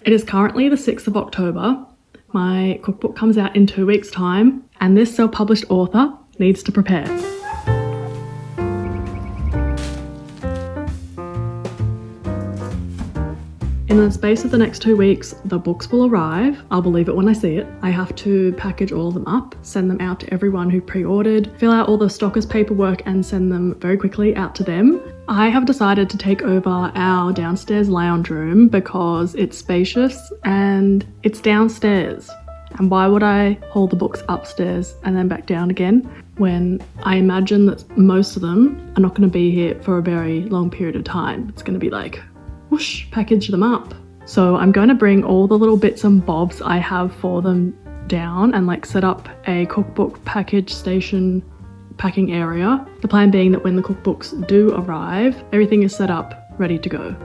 It is currently the 6th of October. My cookbook comes out in 2 weeks' time, and this self-published author needs to prepare. In the space of the next 2 weeks, the books will arrive. I'll believe it when I see it. I have to package all of them up, send them out to everyone who pre-ordered, fill out all the stockers paperwork and send them very quickly out to them. I have decided to take over our downstairs lounge room because it's spacious and it's downstairs. And why would I haul the books upstairs and then back down again when I imagine that most of them are not going to be here for a very long period of time? It's going to be like, whoosh, package them up. So I'm going to bring all the little bits and bobs I have for them down and like set up a cookbook package station packing area. The plan being that when the cookbooks do arrive, everything is set up, ready to go.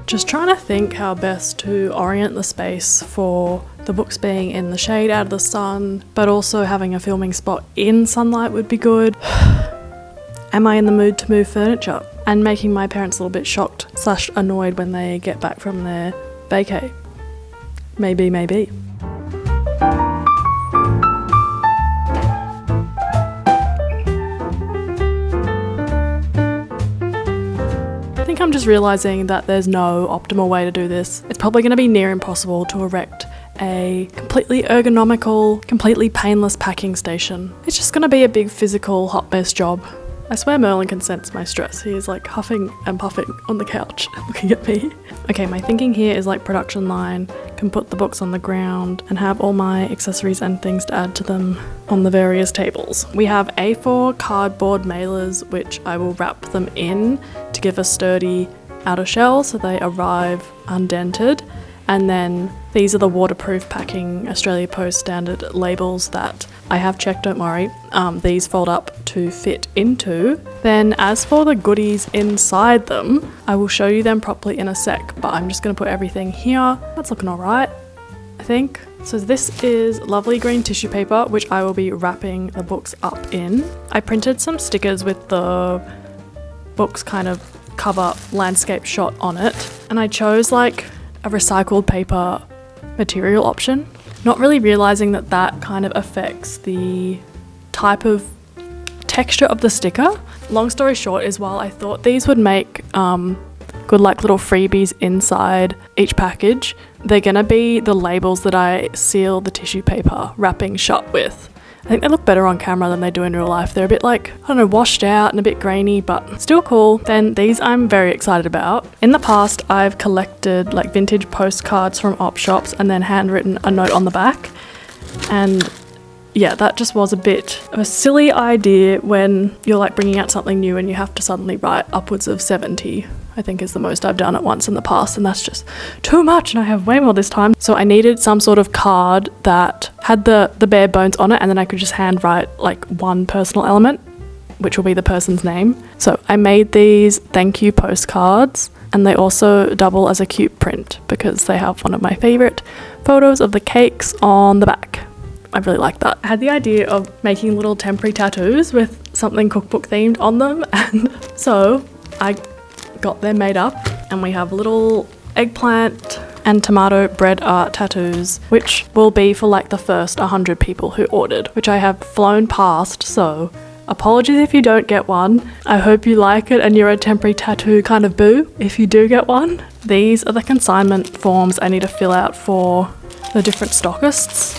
Just trying to think how best to orient the space for the books being in the shade out of the sun, but also having a filming spot in sunlight would be good. Am I in the mood to move furniture? And making my parents a little bit shocked / annoyed when they get back from their vacay? Maybe. I think I'm just realising that there's no optimal way to do this. It's probably going to be near impossible to erect a completely ergonomical, completely painless packing station. It's just going to be a big physical hot mess job. I swear Merlin can sense my stress. He is like huffing and puffing on the couch looking at me. Okay, my thinking here is like production line, can put the books on the ground and have all my accessories and things to add to them on the various tables. We have A4 cardboard mailers, which I will wrap them in to give a sturdy outer shell so they arrive undented. And then these are the waterproof packing Australia Post standard labels that I have checked, don't worry. These fold up to fit into. Then as for the goodies inside them, I will show you them properly in a sec, but I'm just gonna put everything here. That's looking all right, I think. So this is lovely green tissue paper, which I will be wrapping the books up in. I printed some stickers with the books kind of cover landscape shot on it. And I chose like a recycled paper material option, not really realizing that that kind of affects the type of texture of the sticker. Long story short is while I thought these would make good like little freebies inside each package, they're gonna be the labels that I seal the tissue paper wrapping shut with. I think they look better on camera than they do in real life. They're a bit like, I don't know, washed out and a bit grainy, but still cool. Then these I'm very excited about. In the past, I've collected like vintage postcards from op shops and then handwritten a note on the back. And yeah, that just was a bit of a silly idea when you're like bringing out something new and you have to suddenly write upwards of 70. I think is the most I've done at once in the past, and that's just too much and I have way more this time. So I needed some sort of card that had the bare bones on it and then I could just handwrite like one personal element, which will be the person's name. So I made these thank you postcards, and they also double as a cute print because they have one of my favourite photos of the cakes on the back. I really like that. I had the idea of making little temporary tattoos with something cookbook themed on them, and so I got them made up, and we have little eggplant and tomato bread art tattoos, which will be for like the first 100 people who ordered, which I have flown past, so apologies if you don't get one. I hope you like it and you're a temporary tattoo kind of boo if you do get one. These are the consignment forms I need to fill out for the different stockists,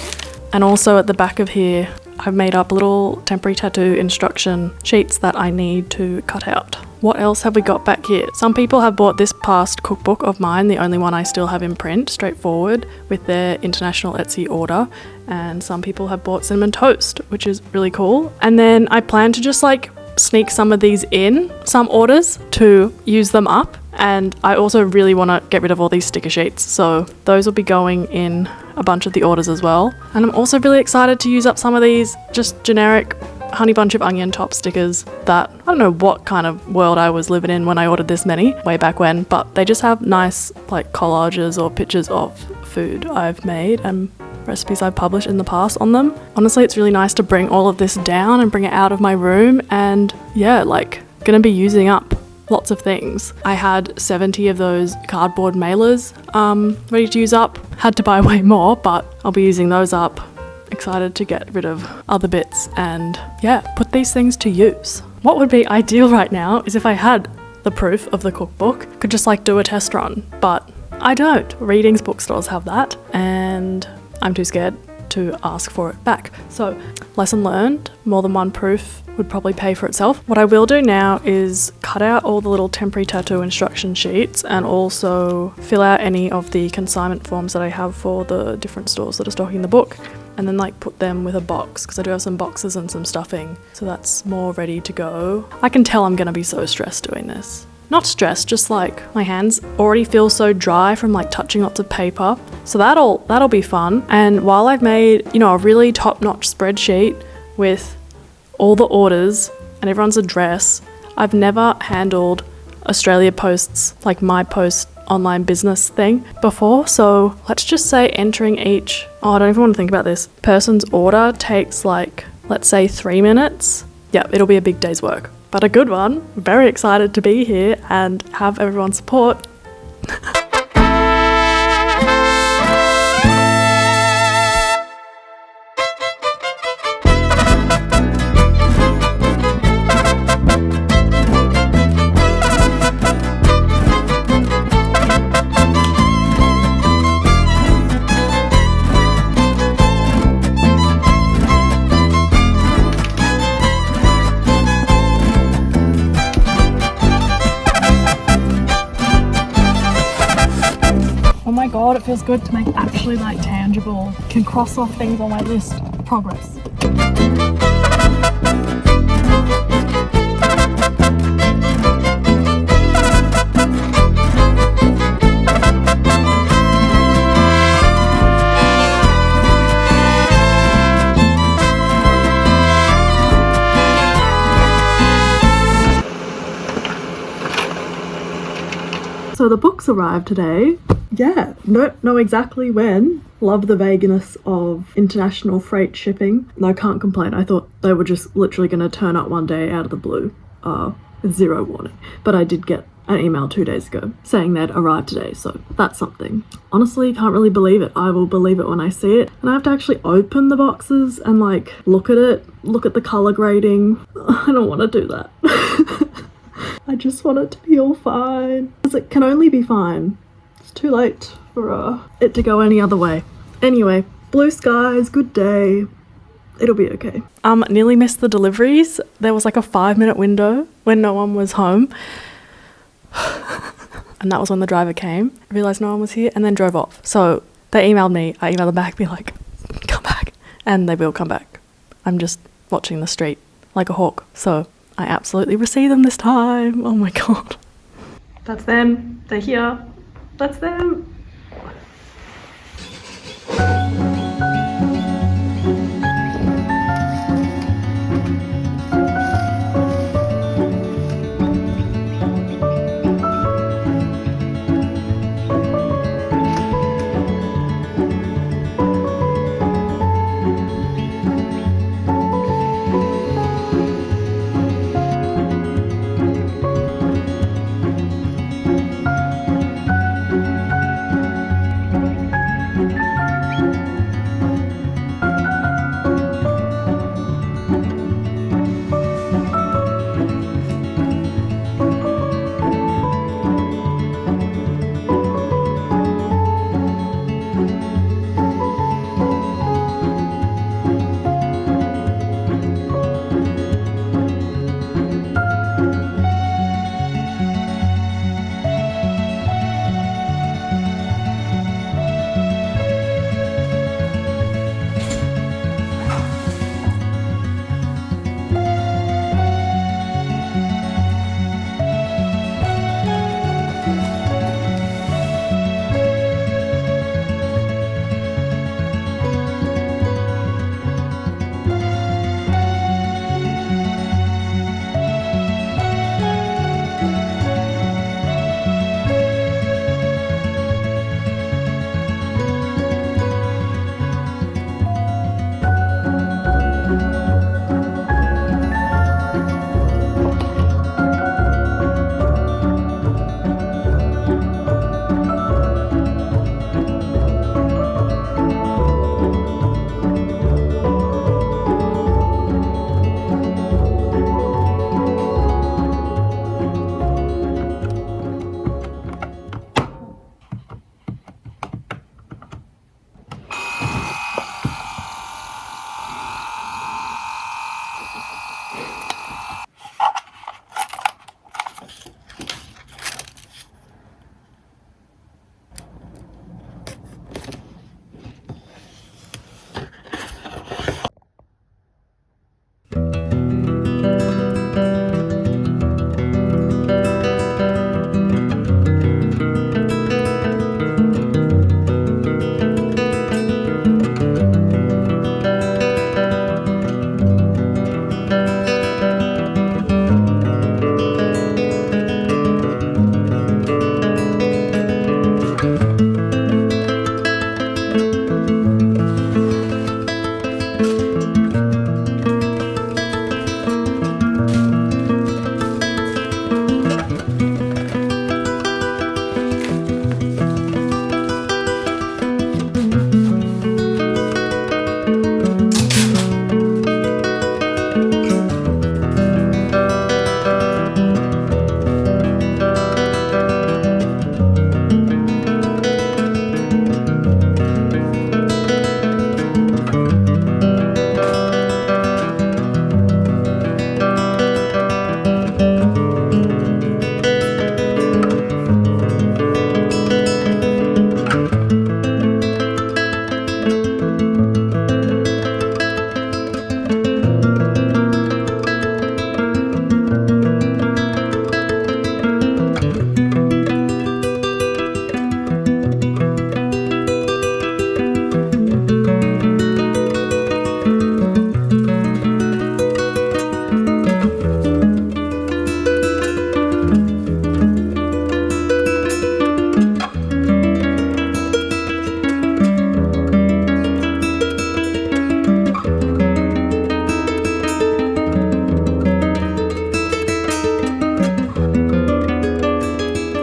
and also at the back of here I've made up little temporary tattoo instruction sheets that I need to cut out. What else have we got back here? Some people have bought this past cookbook of mine, the only one I still have in print, straightforward, with their international Etsy order. And some people have bought cinnamon toast, which is really cool. And then I plan to just like sneak some of these in, some orders, to use them up. And I also really want to get rid of all these sticker sheets, so those will be going in a bunch of the orders as well. And I'm also really excited to use up some of these just generic honey bunch of onion top stickers that I don't know what kind of world I was living in when I ordered this many way back when, but they just have nice like collages or pictures of food I've made. I'm recipes I've published in the past on them. Honestly, it's really nice to bring all of this down and bring it out of my room, and yeah, like gonna be using up lots of things. I had 70 of those cardboard mailers ready to use up. Had to buy way more, but I'll be using those up. Excited to get rid of other bits and yeah, put these things to use. What would be ideal right now is if I had the proof of the cookbook, could just like do a test run, but I don't. Readings bookstores have that and I'm too scared to ask for it back. So lesson learned, more than one proof would probably pay for itself. What I will do now is cut out all the little temporary tattoo instruction sheets and also fill out any of the consignment forms that I have for the different stores that are stocking the book, and then like put them with a box, because I do have some boxes and some stuffing, so that's more ready to go. I can tell I'm gonna be so stressed doing this. Not stressed, just like my hands already feel so dry from like touching lots of paper. So that'll be fun. And while I've made, you know, a really top-notch spreadsheet with all the orders and everyone's address, I've never handled Australia Post's, like my post online business thing before. So let's just say entering each, I don't even want to think about this, person's order takes like, let's say 3 minutes. Yeah, it'll be a big day's work, but a good one. Very excited to be here and have everyone's support. Oh my god, it feels good to make actually like tangible, can cross off things on my list. Progress. So the books arrived today. Yeah, don't know exactly when. Love the vagueness of international freight shipping. No, can't complain. I thought they were just literally going to turn up one day out of the blue with zero warning. But I did get an email 2 days ago saying they'd arrived today, so that's something. Honestly, can't really believe it. I will believe it when I see it. And I have to actually open the boxes and like look at it, look at the colour grading. I don't want to do that. I just want it to be all fine. Because it can only be fine. It's too late for it to go any other way. Anyway, blue skies, good day. It'll be okay. Nearly missed the deliveries. There was like a 5-minute window when no one was home. And that was when the driver came. I realised no one was here and then drove off. So they emailed me. I emailed them back, be like, come back. And they will come back. I'm just watching the street like a hawk. So I absolutely received them this time. Oh my god. That's them. They're here. That's them.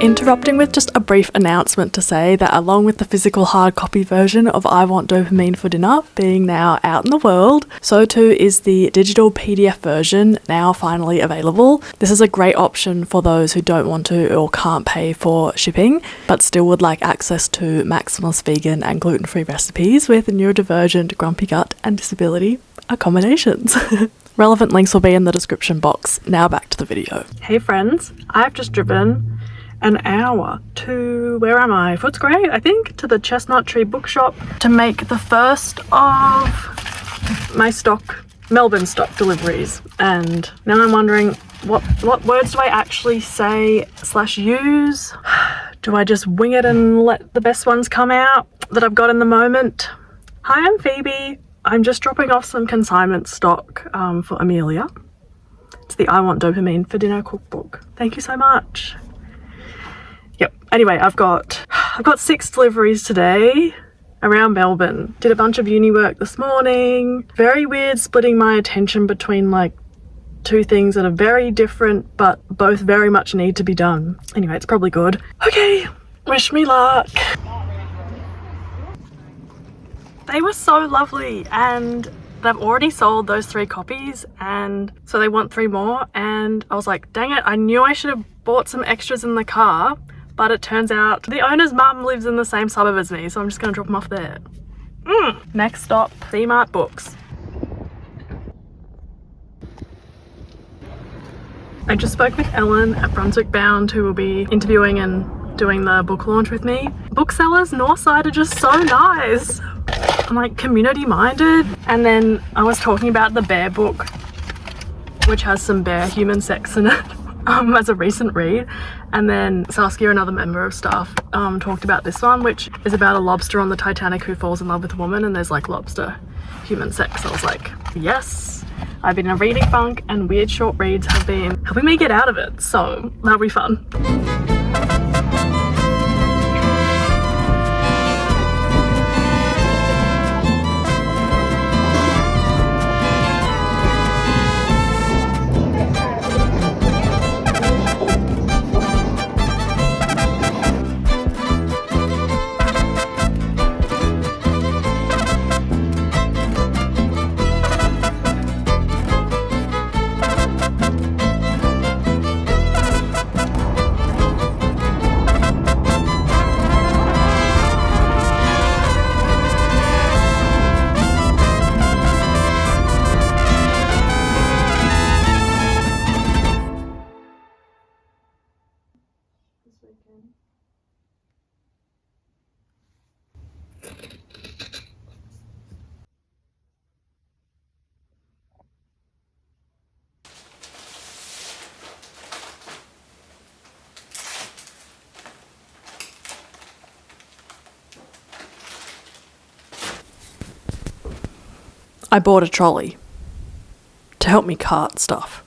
Interrupting with just a brief announcement to say that along with the physical hard copy version of I Want Dopamine for Dinner being now out in the world, so too is the digital PDF version now finally available. This is a great option for those who don't want to or can't pay for shipping, but still would like access to maximalist vegan and gluten-free recipes with neurodivergent, grumpy gut and disability accommodations. Relevant links will be in the description box. Now back to the video. Hey friends, I've just driven an hour to, where am I? Footscray, I think, to the Chestnut Tree bookshop to make the first of my Melbourne stock deliveries. And now I'm wondering what words do I actually say / use? Do I just wing it and let the best ones come out that I've got in the moment? Hi, I'm Phoebe. I'm just dropping off some consignment stock for Amelia. It's the I Want Dopamine for Dinner cookbook. Thank you so much. Yep. Anyway, I've got 6 deliveries today around Melbourne. Did a bunch of uni work this morning. Very weird splitting my attention between like 2 things that are very different but both very much need to be done. Anyway, it's probably good. Okay, wish me luck. They were so lovely and they've already sold those 3 copies, and so they want 3 more, and I was like, dang it, I knew I should have bought some extras in the car, but it turns out the owner's mum lives in the same suburb as me, so I'm just gonna drop them off there. Next stop, C-Mart Books. I just spoke with Ellen at Brunswick Bound, who will be interviewing and doing the book launch with me. Booksellers Northside are just so nice. I'm like community minded. And then I was talking about the Bear book, which has some bear human sex in it, as a recent read. And then Saskia, another member of staff, talked about this one, which is about a lobster on the Titanic who falls in love with a woman, and there's like lobster human sex. I was like, yes, I've been in a reading funk and weird short reads have been helping me get out of it, so that'll be fun. I bought a trolley to help me cart stuff.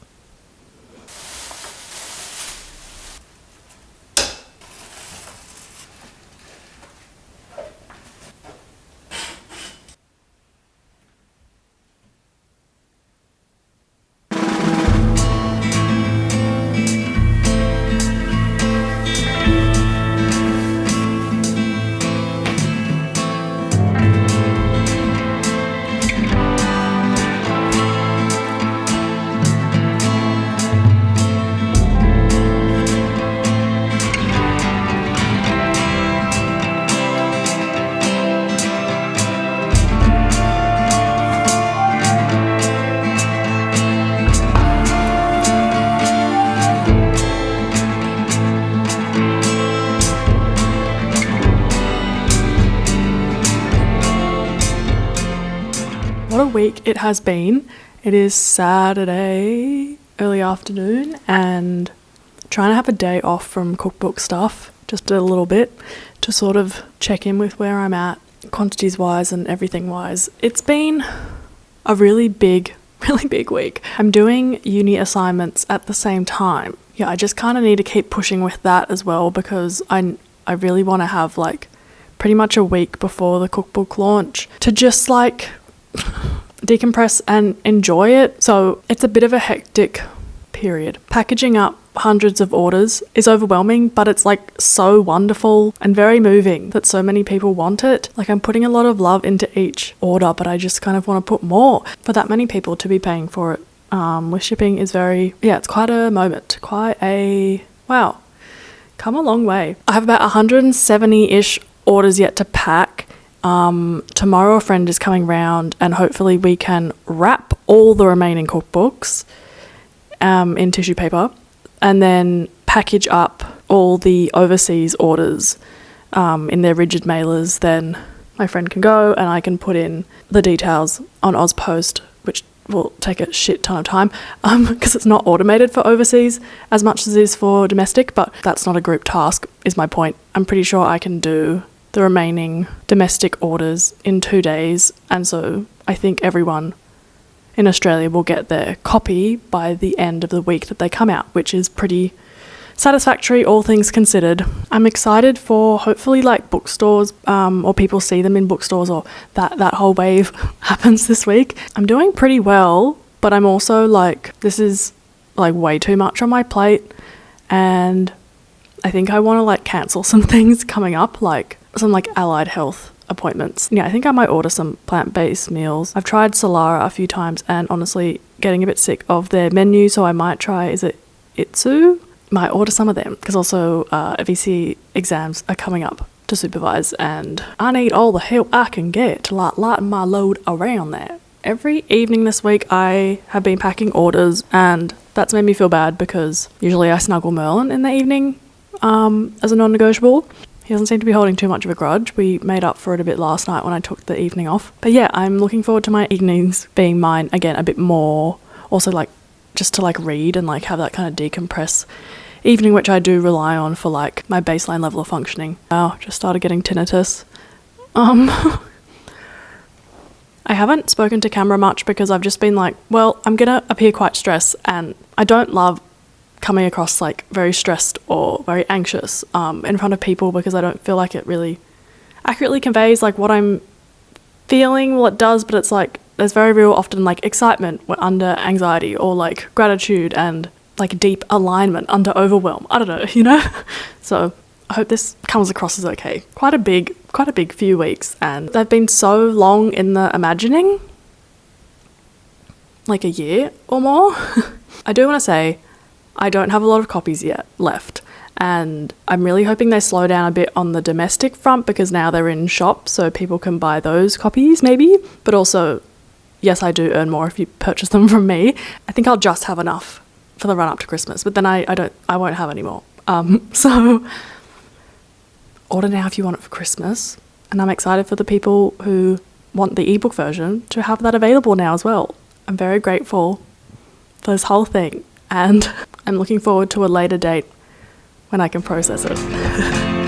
What a week it has been. It is Saturday, early afternoon, and trying to have a day off from cookbook stuff, just a little bit, to sort of check in with where I'm at, quantities wise and everything wise. It's been a really big week. I'm doing uni assignments at the same time. Yeah, I just kind of need to keep pushing with that as well, because I really want to have like pretty much a week before the cookbook launch to just like decompress and enjoy it. So it's a bit of a hectic period. Packaging up hundreds of orders is overwhelming, but it's like so wonderful and very moving that so many people want it. Like, I'm putting a lot of love into each order, but I just kind of want to put more for that many people to be paying for it. With shipping is it's quite a moment, wow, come a long way. I have about 170-ish orders yet to pack. Tomorrow a friend is coming round and hopefully we can wrap all the remaining cookbooks in tissue paper and then package up all the overseas orders in their rigid mailers. Then my friend can go and I can put in the details on AusPost, which will take a shit ton of time because it's not automated for overseas as much as it is for domestic, but that's not a group task is my point. I'm pretty sure I can do the remaining domestic orders in 2 days, and so I think everyone in Australia will get their copy by the end of the week that they come out, which is pretty satisfactory, all things considered. I'm excited for hopefully like bookstores or people see them in bookstores, or that whole wave happens this week. I'm doing pretty well, but I'm also like, this is like way too much on my plate, and I think I want to like cancel some things coming up, like some like allied health appointments. Yeah, I think I might order some plant-based meals. I've tried Solara a few times and honestly getting a bit sick of their menu, so I might try, is it Itsu? Might order some of them, because also VC exams are coming up to supervise and I need all the help I can get to like lighten my load around that. Every evening this week I have been packing orders, and that's made me feel bad because usually I snuggle Merlin in the evening as a non-negotiable. He doesn't seem to be holding too much of a grudge. We made up for it a bit last night when I took the evening off. But yeah, I'm looking forward to my evenings being mine again a bit more. Also like just to like read and like have that kind of decompress evening, which I do rely on for like my baseline level of functioning. Wow, just started getting tinnitus. I haven't spoken to camera much because I've just been like, well, I'm gonna appear quite stressed, and I don't love coming across like very stressed or very anxious in front of people, because I don't feel like it really accurately conveys like what I'm feeling. Well, it does, but it's like there's very real often like excitement under anxiety, or like gratitude and like deep alignment under overwhelm. I don't know, you know? So I hope this comes across as okay. Quite a big few weeks, and they've been so long in the imagining, like a year or more. I do want to say I don't have a lot of copies yet left, and I'm really hoping they slow down a bit on the domestic front, because now they're in shops so people can buy those copies maybe. But also, yes, I do earn more if you purchase them from me. I think I'll just have enough for the run up to Christmas, but then I won't have any more. So order now if you want it for Christmas, and I'm excited for the people who want the ebook version to have that available now as well. I'm very grateful for this whole thing, and I'm looking forward to a later date when I can process it.